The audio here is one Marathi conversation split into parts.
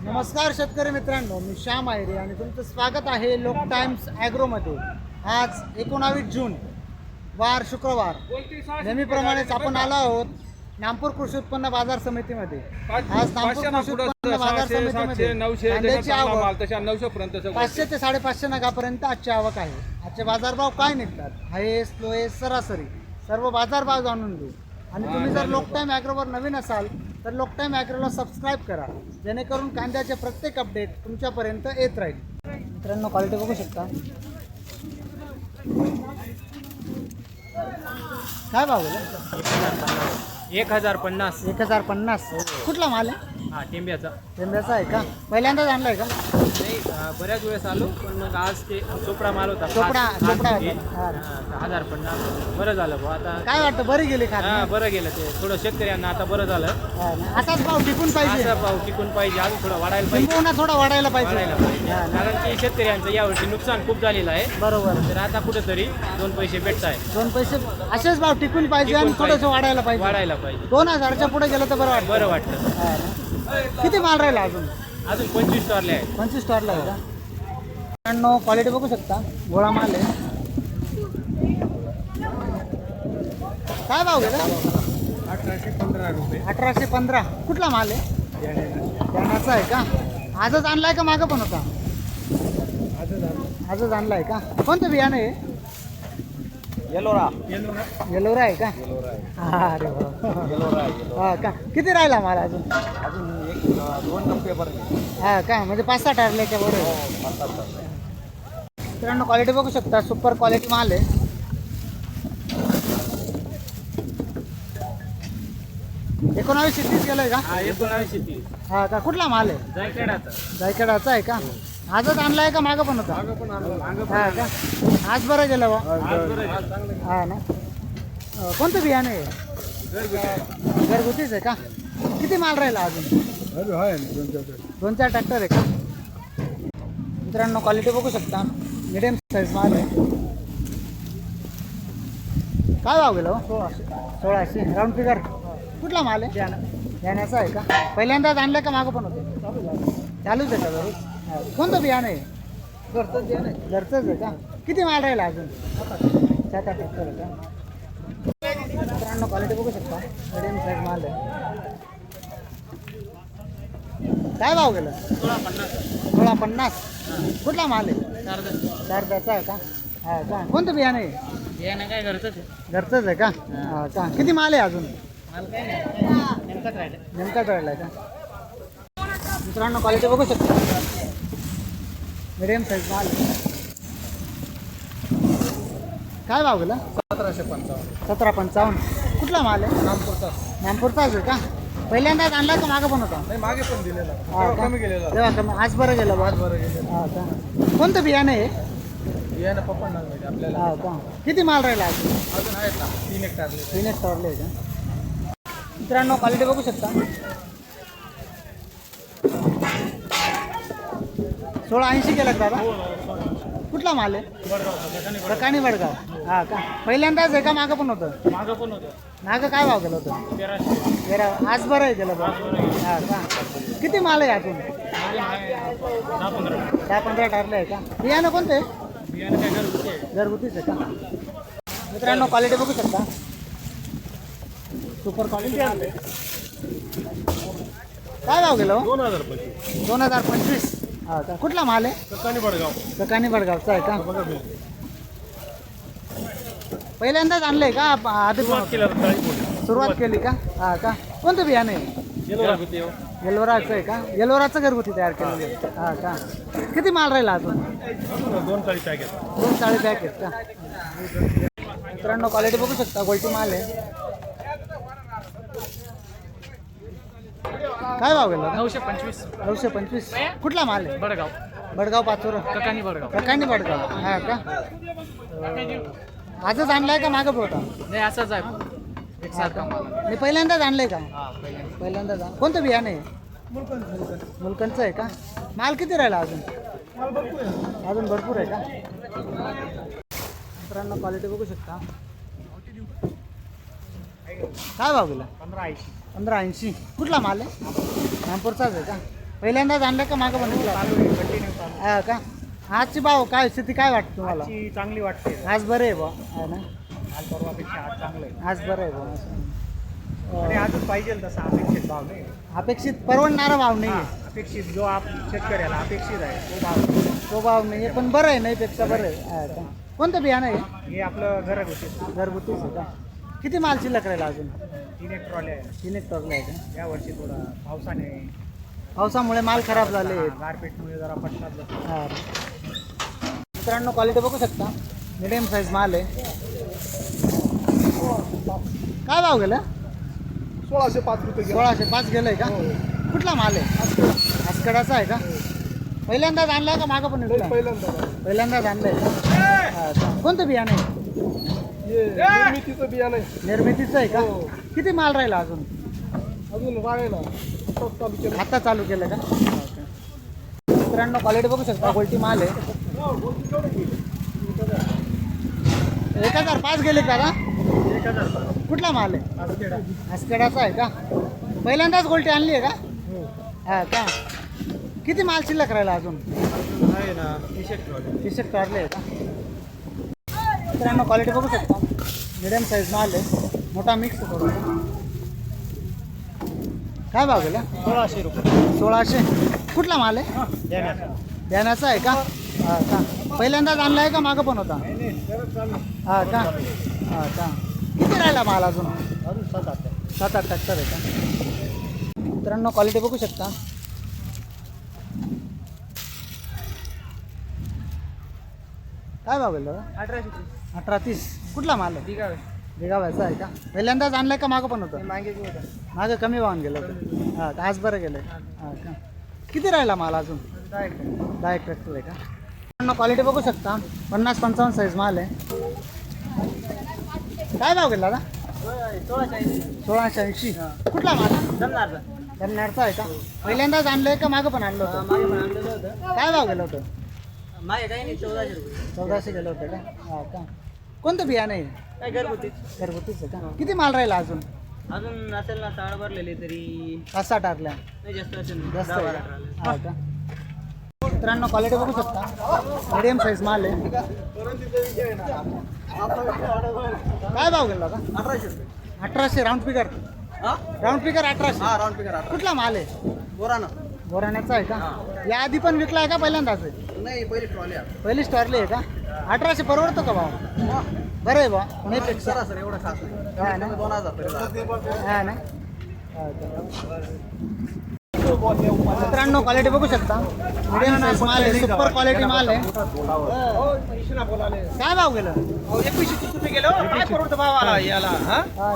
नमस्कार शेतकरी मित्रांनो, मी श्याम आयरे आणि तुमचं स्वागत आहे लोक टाइम्स ॲग्रोमध्ये। आज 19 जून वार शुक्रवार, नेहमीप्रमाणेच आपण आलो आहोत नागपूर कृषी उत्पन्न बाजार समितीमध्ये। आज नागपूर कृषी उत्पन्न बाजार समितीमध्ये कांद्याची आवक 500 ते 550 नगापर्यंत आजची आवक आहे। आजचे बाजारभाव काय निघतात, हायेस्ट लोएस्ट सरासरी सर्व बाजारभाव जाणून घेऊ। आणि तुम्ही जर लोक टाइम ॲग्रोवर नवीन असाल तर लोक टाइम ॲग्रोला सबस्क्राईब करा, जेणेकरून कांद्याचे प्रत्येक अपडेट तुमच्यापर्यंत येत राहील। मित्रांनो, क्वालिटी बघू शकता। काय भाव आहे? 1050. 1050. कुठला माल आहे? हा, टेंब्याचा. टेंब्याचा आहे का? पहिल्यांदाच आणलाय का? नाही, बऱ्याच वेळेस आलो, पण मग आज ते चोपडा माल होता. चोपडा हा, होता. 1050. बरं झालं भाऊ आता. काय वाटतं, बरी गेली का? हा, बरं गेलं ते थोडं शेतकऱ्यांना आता बरं झालं. असाच भाव टिकून पाहिजे, असा भाव टिकून पाहिजे, अजून थोडं वाढायला पाहिजे. थोडा वाढायला पाहिजे. कारण की शेतकऱ्यांचं यावर्षी नुकसान खूप झालेलं आहे. बरोबर. तर आता कुठेतरी 2 पैसे भेटत आहे. 2 पैसे असेच भाव टिकून पाहिजे आणि थोडंसं वाढायला पाहिजे. 2000च्या पुढे गेलं तर बरं वाटतं. किती माल राहिला अजून? 25 स्टॉरले आहे. 25 स्टॉरला आहे का? मित्रांनो, क्वालिटी बघू शकता, गोळा माल आहे। काय भाव गेला? 1815 रुपये. 1815. कुठला माल आहे? त्यानाचा आहे का? आजच आणलाय का मागं पण होता? आजच आणलाय का? कोणतं बियाणं आहे? येलोरा आहे का? अरे हा का? किती राहिला माल अजून? 2 टप्पे हा का? म्हणजे 5-6 ठरल्याच्या बरोबर। मित्रांनो, क्वालिटी बघू शकता, सुपर क्वालिटी माल आहे। एकोणावीस गेलंय का? 1930. हा का? कुठला माल आहे? जायखेडाचा आहे का? आजच आणलाय का मागं पण होता? हा का? आज बरं गेलं बा? हा ना? कोणतं बियाणं आहे? घरगुतीच आहे का? किती माल राहिला अजून? 2-4 ट्रॅक्टर आहे का? मित्रांनो, क्वालिटी बघू शकता, मिडियम साईज माल आहे। काय भाव गेलो? 1600. Round figure. कुठला माल आहे? बियाण्याचा आहे का? पहिल्यांदाच आणलं का मागं पण होतं? चालूच आहे का बरोबर? कोणतं बियाणं आहे? घरचंच आहे का? किती माल राहिला अजून? 7-8 ट्रॅक्टर आहे का? मित्रांनो, क्वालिटी बघू शकता, मिडियम साईज माल आहे। काय भाव गेलं? 1650. कुठला माल आहे? शारदाचा आहे का? हा का? कोणतं बियाणं आहे? बियाणं काय घरचंच आहे का? हा का? किती माल आहे अजून? नेमका टळलाय का? मित्रांनो, क्वालिटी बघू शकता, मिडियम साईज माल आहे। काय भाव गेला? 1755. कुठला माल आहे? नामपूरचाच आहे का? पहिल्यांदाच आणला का मागं पण होता? मागे पण दिलेला. तेव्हा कमी. आज बरं गेलं बा? हा का? कोणतं बियाणं आहे? बियाणं पप्पा माहिती आपल्याला. हा का? किती माल राहिला अजून? आहेत ना 3 हेक्टर. 3 हेक्टरले आहे का? मित्रांनो, क्वालिटी बघू शकता, 1680 केला दादा? कुठला माल आहे? रकानी वडगाव. हा का? पहिल्यांदाच आहे का मागं पण होतं? मागं काय भाव गेलं होतं? 13. आज बरं आहे गेलं बा? हा का? किती माल आहे अजून? 10-15 ठरले आहे का? बियाणं कोणतं आहे? घरगुतीच आहे का? मित्रांनो, क्वालिटी बघू शकता, सुपर क्वालिटी आहे। काय भाव गेलो? 2025. हा का? कुठला माल आहे? सकानी बडगावचा आहे का? पहिल्यांदाच आणलंय का? आधी सुरुवात केली का? हा का? कोणतं बियाणं आहे? येलोराचं आहे का? येलोराचं घरगुती तयार केलेलं आहे. हा का? किती माल राहिला अजून? 2 चाळी पॅकेट. 2 चाळी पॅकेट का? मित्रांनो, क्वालिटी बघू शकता, गोल्टी माल आहे। काय भाव गेला? 925. कुठला माल आहे? बडगाव पाचोरा. ककानी बडगाव. हा का? आजच आणलाय का मागं होता? नाही, असाच आहे. मी पहिल्यांदाच आणलंय का? पहिल्यांदाच. कोणतं बियाणं आहे? मुलकनचं आहे का? माल किती राहिला अजून? अजून भरपूर आहे का? मित्रांनो, क्वालिटी बघू शकता, काय भाव गेला? 1580. कुठला माल आहे? नागपूरचाच आहे का? पहिल्यांदाच आणलं का मागं बनवलं हा का? आजची भाव काय स्थिती काय वाटते तुम्हाला? चांगली वाटते आज बरं आहे बा आहे ना? आज परवापेक्षा आज चांगलं आहे आज बरं आहे बा आणि आजच पाहिजे तसा अपेक्षित भाव नाही अपेक्षित परवडणारा भाव नाही आहे. अपेक्षित जो शेतकऱ्याला अपेक्षित आहे तो भाव तो भाव नाही आहे पण बरं आहे नाही पेक्षा बरं आहे हा का? कोणतं बियाणं आहे? हे आपलं घरगुती घरगुतीच आहे का? किती माल शिल्लक राहिला अजून? 3 एक ट्रॉली आहे 3 एक टोकला आहे का? या वर्षी थोडा पावसाने पावसामुळे माल खराब झाले गारपीटमुळे जरा पटकात बसला. हा. मित्रांनो क्वालिटी बघू शकता मिडियम साईज माल आहे. काय भाव गेला? 1605 रुपये 1605 गेलंय का? कुठला माल आहे? आसकडाचा आहे का? पहिल्यांदाच आणलाय का मागं पण विकला? पहिल्यांदाच आणलंय का? हा का? कोणतं बियाणं आहे? निर्मितीचं बियाणं आहे निर्मितीचं आहे का? किती माल राहिला अजून? अजून राहिला आता चालू केलं का? मित्रांनो क्वालिटी बघू शकता क्वालिटी माल आहे. 1005 गेले का? 1000 कुठला माल आहे? आसकडाचा आहे का? पहिल्यांदाच गोल्टी आणली आहे का? हा का? किती माल शिल्लक राहिला अजून? आहे ना टी शर्ट काढले आहे का? मित्रांनो क्वालिटी बघू शकता मिडियम साईज माल आहे. मोठा मिक्स आहे थोडा. काय भाव गेला? 1600 रुपये 1600. कुठला माल आहे? ध्यानाचा आहे का? हा का? पहिल्यांदाच आणला आहे का मागं पण होता? हा का? हा का? किती राहिला माल अजून? अजून 7-8 ट्रॅक्टर आहे का? मित्रांनो क्वालिटी बघू शकता. काय भाव गेला? 18-30. कुठला माल आहे? दिगाव्याचा आहे का? पहिल्यांदाच आणलाय का मागं पण होतं? मागं कमी भावान गेलं होतं. हा आज बरं गेलं हा का? किती राहिला माल अजून? 10 ट्रॅक्टर आहे का? क्वालिटी बघू शकता 50-55 साईज माल आहे. काय भाव गेला ना? 1680. कुठला माल? कन्नाडचा आहे का? पहिल्यांदाच आणलंय का मागं पण आणलं होतं? काय भाव गेलं होतं? 1400 गेलं होतं का? हा का? कोणतं बियाणं आहे? काय घरगुती घरगुतीच आहे का? किती माल राहिला अजून? अजून असेल ना साड भरलेले तरी 5-6 टाकल्या नाही जास्त असेल जास्त आहे का? हा का? मित्रांनो क्वालिटी बघू शकता मिडियम साईज माल आहे. काय भाव गेला का? 1800 round figure. Round figure 1800. Round figure कुठला माल आहे? बोराण्याचा आहे का? या आधी पण विकला आहे का पहिल्यांदाच आहे? नाही पहिली ट्रॉली पहिली स्टॉरली आहे का? 1800 परवडतो का भाव? बरं आहे बा नाही पेक्षा सर एवढं खास नाही हा ना? 2000 हा ना? हा का? मित्रांनो क्वालिटी बघू शकता मिडियम साईज माल आहे. सुपर क्वालिटी माल आहे. काय भाव गेलं? 21 रुपये गेलो काय परवडतं भावाला याला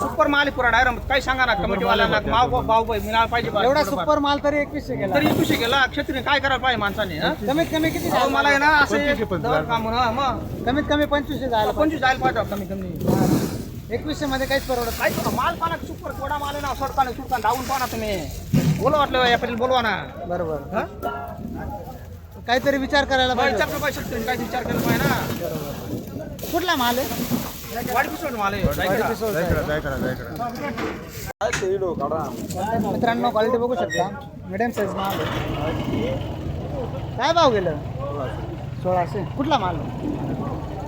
सुपर माल आहे पुरा डायरेक्ट काही सांगा ना कमिटीवाल्यांना भाव मिळाला पाहिजे बा. एवढा सुपर माल तरी 2100 गेला. तरी 21 गेला क्षेत्रीय काय करायला पाहिजे माणसाने कमीत कमी किती अहो, झालं? मला आहे ना असे दर काम ना मग कमीत कमी 2500 झालं. 25 जायला पाहिजे कमी कमी 2100 मध्ये काहीच परवडत काय माल पाना सुपर थोडा माल आहे ना सोडताना सुटताना धावून पाना तुम्ही बोलवा वाटलं या पाटील बोलवा ना नाही. बरोबर हा? काहीतरी विचार करायला विचार पाहिजे. केला पाहिजे शेतकरी काय विचार केला पाहिजे ना कुठला माल आहे? वाढ पिसवून माल आहे मित्रांनो क्वालिटी बघू शकता मिडियम साईज माल आहे. काय भाव गेलं? 1600. कुठला माल?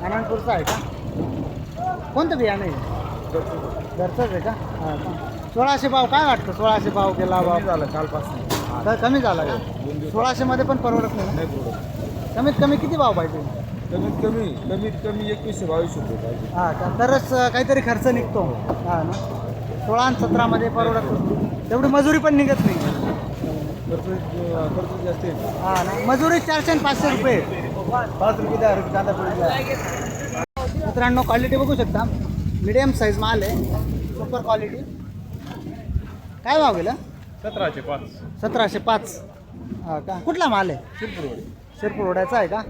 आनंदपूरचा आहे का? कोणतं बियाणं आहे? घरचंच आहे का? हा का? 1600 भाव काय वाटतं? 1600 भाव गेला भाव झालं कालपासून कमी झाला का? 1600 मध्ये पण परवडत नाही ना? कमीत कमी किती भाव पाहिजे? कमीत कमी 21-22 रुपये पाहिजे हा का? तरच काहीतरी खर्च निघतो. हा ना? 16 आणि 17 मध्ये परवडत नाही. तेवढी मजुरी पण निघत नाही. खर्च जास्त आहे हा ना? मजुरी 400 आणि 500 रुपये. 5 रुपये 10 रुपये कांदा पोळी मित्रांनो क्वालिटी बघू शकता मिडियम साईज माल आहे. Super quality. काय भाव गेला? 1705. हा का? कुठला माल आहे? शिरपूर रोड्याचा आहे का?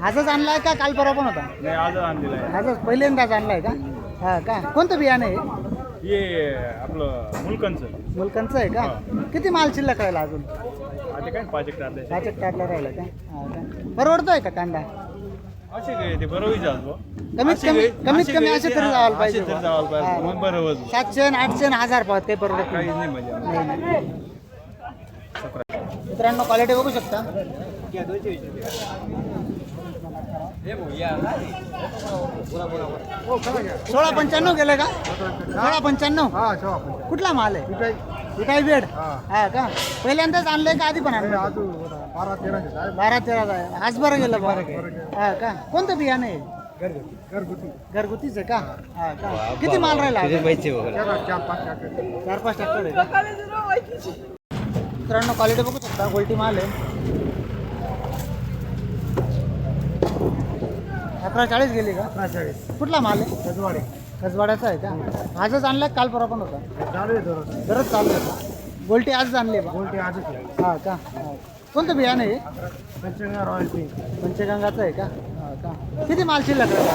आजच आणलाय का काल परवा पण होता? नाही आज आणलेला आहे आजच पहिल्यांदाच आणलाय का? हा का? कोणतं बियाणं आहे? हे आपलं मुलकंचं मुलकांचं आहे का? किती माल शिल्लक राहिला अजून? आता काय प्रोजेक्ट आणले पाचक टाकला राहिला का? हा का? परवडतोय का कांदा? असे काय ते बरोबर जातो कमीत कमी असे तरी जायला पाहिजे. असे तरी जायला पाहिजे. हा. मग बरं वजन. 700 800 1000 पाहत काही परवडत काहीच नाही. नाही म्हणजे नाही, नाही. मित्रांनो क्वालिटी बघू शकता. 1695 गेले का? 1695. कुठला माल आहे? विटाई बेड. हा का? पहिल्यांदाच आणलंय का आधी पण आणलं? 12-13 आहे. आज बरं गेलं बरं. हा का? कोणतं बियाणं आहे? घरगुतीच आहे का? हा का? किती माल राहिला? 4-5 ट्रॅक्टर आहे का? मित्रांनो क्वालिटी बघू शकता. गोल्टी माल आहे. 1840 गेली का? 1840. कुठला माल आहे? कसवाड्याचा आहे का? आजच आणलाय काल परवा पण होता? दररोज चालू आहे का? गोल्टी आजच आणली बा? हा का? कोणतं बियाणं आहे? पंचगंगाचं आहे का? हा का? किती माल शिल्लक राहिला?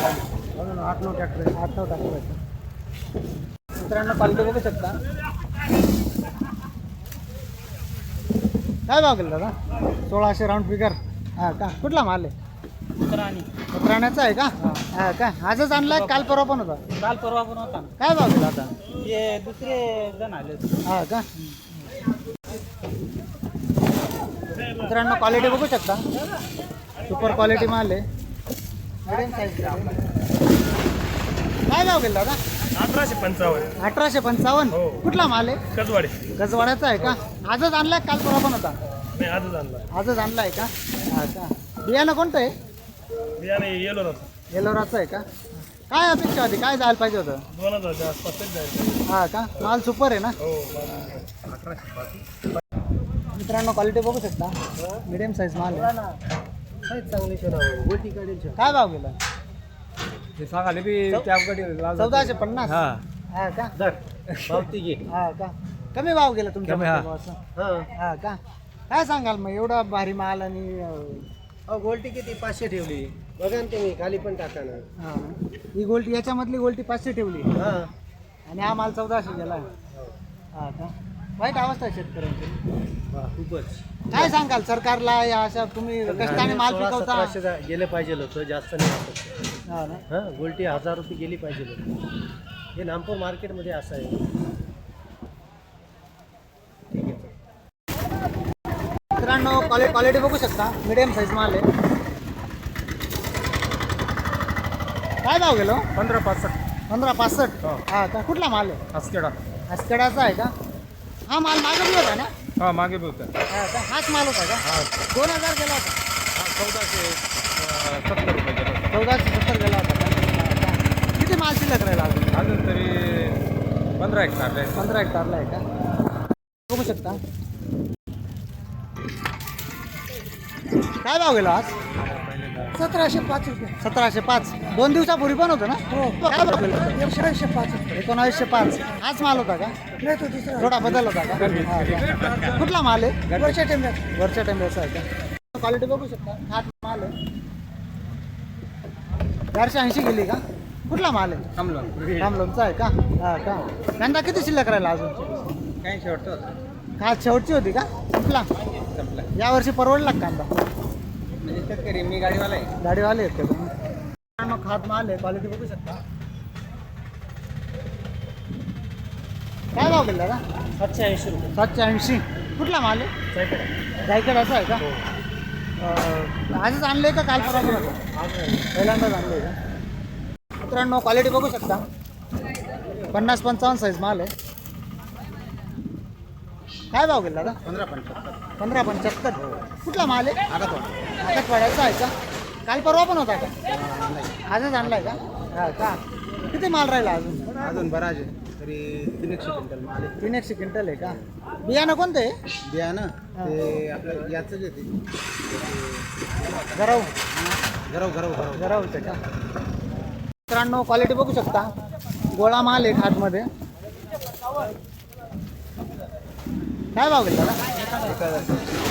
8-9 ट्रॅक्टर आहे का? मित्रांनो क्वालिटी बघू शकता. काय भाव केलं दादा? 1600 राऊंड फिगर. हा का? कुठला माल आहे? उतराण्याचा आहे का? हा का? आजच आणलाय काल परवा पण होता? काल परवा पण होता. काय भाव केला आता? हे दुसरे जण आले. हा का? मित्रांनो क्वालिटी बघू शकता. सुपर क्वालिटी माल आहे. Medium size. काय भाव केला दादा? 1855. 1855. हो. कुठला माल आहे? कदवाडे. गजवाड्याचा आहे का? आजच आणलाय काल परवा पण होता? नाही आजच आणला. आजच आणलाय का? हा का? बियाणं कोणतं आहे? बियाणे येलो ना येलोराचं आहे का? काय अपेक्षा होती? काय जायला पाहिजे होतं? 2000च्या आसपासच जायचं. हा का? माल सुपर आहे ना? हो 1805. मित्रांनो क्वालिटी बघू शकता. मिडियम साईज माल आहे. गोल्टी काढेल. काय भाव गेला? हे सांगाले बी त्याकडे 1450. हा का? पावती घे. हा का? कमी भाव गेला तुमच्या कमी, हा. भावाचा? हा का? काय सांगाल मग एवढा भारी माल आणि गोल्टी किती? 500 ठेवली. बघा ना तुम्ही खाली पण टाका ना. हा. ही गोल्टी याच्यामधली गोल्टी 500 ठेवली हा. आणि हा माल 1400 गेला. हा का? वाईट अवस्था आहे शेतकऱ्यांची. खूपच. काय सांगाल सरकारला या अशा तुम्ही कष्टाने माल पिकवता? 1700 गेले पाहिजे होतं, जास्त नाही वाटत. हा ना? हा गोल्टी 1000 रुपये गेली पाहिजे होती. हे नामपूर मार्केटमध्ये असं आहे. मित्रांनो क्वालिटी बघू शकता. मिडियम साईज माल आहे. काय भाव गेलो? 1565. 1565. हा का? कुठला माल आहे? आसखेडा. आसकडाचा आहे का? हा माल मागे बी होता ना? हा मागे बी होतं. हा का? हाच माल होता का? 2000 गेला होता? 1470 रुपये गेला. 1470 गेला होता का? हा का? किती माल शिल्लक राहिला अजून? अजून तरी 15 हेक्टर आहे. 15 हेक्टरला आहे का? बघू शकता. काय भाव गेला आज? 1705 रुपये. 1705. 2 दिवसापूर्वी पण होतं ना? काय भाव गेला? 1905. 1905. हाच माल होता का? नाही तो दुसरा. थोडा बदल होता का? हा का? कुठला माल आहे? वरच्या टेंब्याचा आहे का? क्वालिटी बघू शकता. हाच माल आहे. 480 गेली का? कुठला माल आहे? थांबलोनचा आहे का? हा का? कांदा किती शिल्लक राहिला अजून? काय शेवटचं? हा शेवटची होती का? संपला. यावर्षी परवडला का कांदा? म्हणजे शेतकरी मी गाडीवाला आहे. गाडीवाले आहेत का तुम्ही? मित्रांनो, खात माल आहे. क्वालिटी बघू शकता. काय भाव गेला का? 780 रुपये. 780. कुठला माल आहे? जायकडाचा आहे का? आजच आणले का काल परवा होता? पहिल्यांदाच आणले का? मित्रांनो क्वालिटी बघू शकता. 50-55 साईज माल आहे. काय भाव गेला का? 1575. कुठला माल आहे? आगतवाड्याचा आहे का? काल परवा पण होता का? आजच आणलाय का? हा का? किती माल राहिला अजून बराच आहे. तरी 300 क्विंटल माल आहे. 300 क्विंटल आहे का? बियाणं कोणतं आहे? बियाणं ते आपलं याचंच येते. गरव घराव गरवचं का? मित्रांनो क्वालिटी बघू शकता. गोळा माल आहे खातमध्ये. काय भाव घेतला?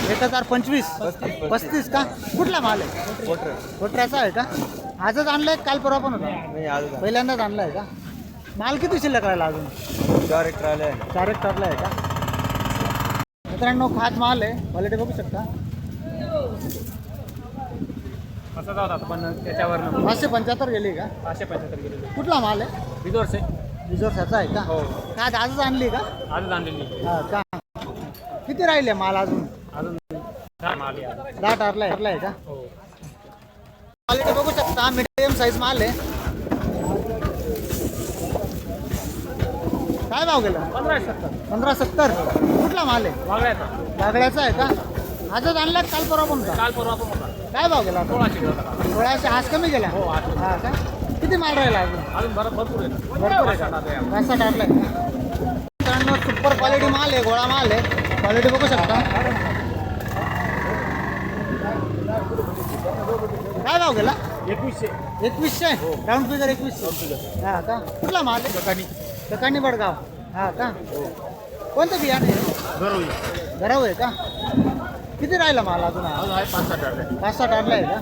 1025. 35 का? कुठला माल आहे? कोटऱ्याचा आहे का? आजच आणलाय काल परवा पण होता? पहिल्यांदाच आणलाय का? माल किती शिल्लक राहिला अजून? 4 हेक्टर आले. 4 हेक्टरला आहे का? मित्रांनो खात माल आहे. क्वालिटी बघू शकता. असं जाऊ पण त्याच्यावर 575 गेली का? 575 गेले. कुठला माल आहे? बिदोरचे. रिझॉर्टचा आहे का? हो का आजच आणली का? आजच आणलेली. हा का? किती राहिले माल अजून? अजून माल आहे. 10 टारला आहे का? हो. क्वालिटी बघू शकता, मीडियम साईज माल आहे. काय भाव गेला? 1570. 1570. कुठला माल आहे? वागळ्याचा. बागड्याचा आहे का? आजच आणला का काल परवा पण का? काल परवा पण होता. काय भाव गेला? 1600 गेला होता. 1600. आज कमी गेला? हो, आज. हा का? किती माल राहिला अजून? अजून भरपूर आहे. भरपूर आहे का? कसा टाकलाय? मित्रांनो सुपर क्वालिटी माल आहे, गोळा माल आहे. क्वालिटी बघू शकता. काय भाव गेला? 2100. 2100. Round figure 2100. हा का? कुठला माल आहे? सकाळी बडगाव. हा का? कोणतं बियाणे आहे? गरव आहे का? किती राहिला माल अजून? अजून आहे 5-6 टारले. 5-6 टारला आहे का?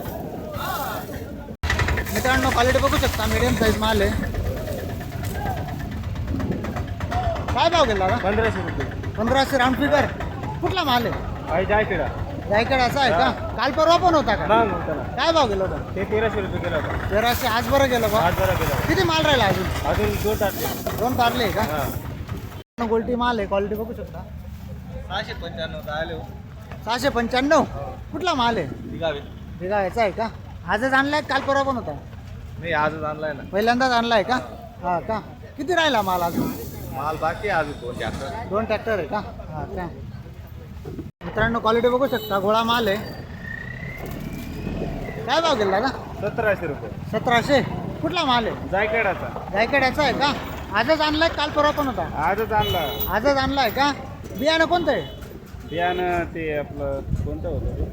मित्रांनो क्वालिटी बघू शकता, मीडियम साईज माल आहे. काय भाव गेला का? 1500 रुपये. 1500 राऊंड फिगर. कुठला माल आहे? आहे जायकडा. जायकडे असा आहे का? काल परवा पण होता का? मग त्याला काय भाव गेला होता? ते 1300 रुपये गेला होता. 1300. आज बरं गेलं बा. आज जरा गेला. किती माल राहिला अजून? अजून 2 टारले. 2 टारले आहे का? हां. गोल्टी माल आहे, क्वालिटी बघू शकता. 695 आले 695. कुठला माल आहे? निघावे. वेगळा याचा आहे का? आजच आणलाय काल परवा पण होता? नाही, आजच आणलाय ना. पहिल्यांदाच आणलाय का? हा का? किती राहिला माल अजून? माल बाकी आहे अजून 2 टारले. 2 ट्रॅक्टर आहे का? हा का? मित्रांनो क्वालिटी बघू शकता, गोळा माल आहे. काय भाव गेला का? 1700 रुपये. 1700. कुठला माल आहे? जायकडाचा. जायकड्याचा आहे का? आजच आणलाय काल परवा पण होता? आजच आणला. आजच आणलाय का? बियाणं कोणतं आहे? बियाणं ते आपलं कोणतं होतं?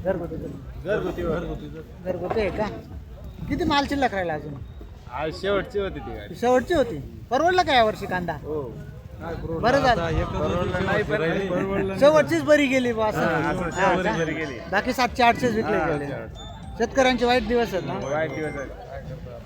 घरगुती. घरगुती. घरगुती आहे का? किती माल शिल्लक राहिला अजून? आज शेवटची होती ती गाडी. शेवटची होती. परवडलं का यावर्षी कांदा? हो. बरं झालं. परवडलं नाही पण शेवटचीच बरी गेली बा हा, असं. असं हा शेवटची का? बरी गेली. बाकी 700-800 विकले हा, गेले. 700-800. शेतकऱ्यांचे वाईट दिवस आहेत ना. वाईट दिवस आहे. काय करतो?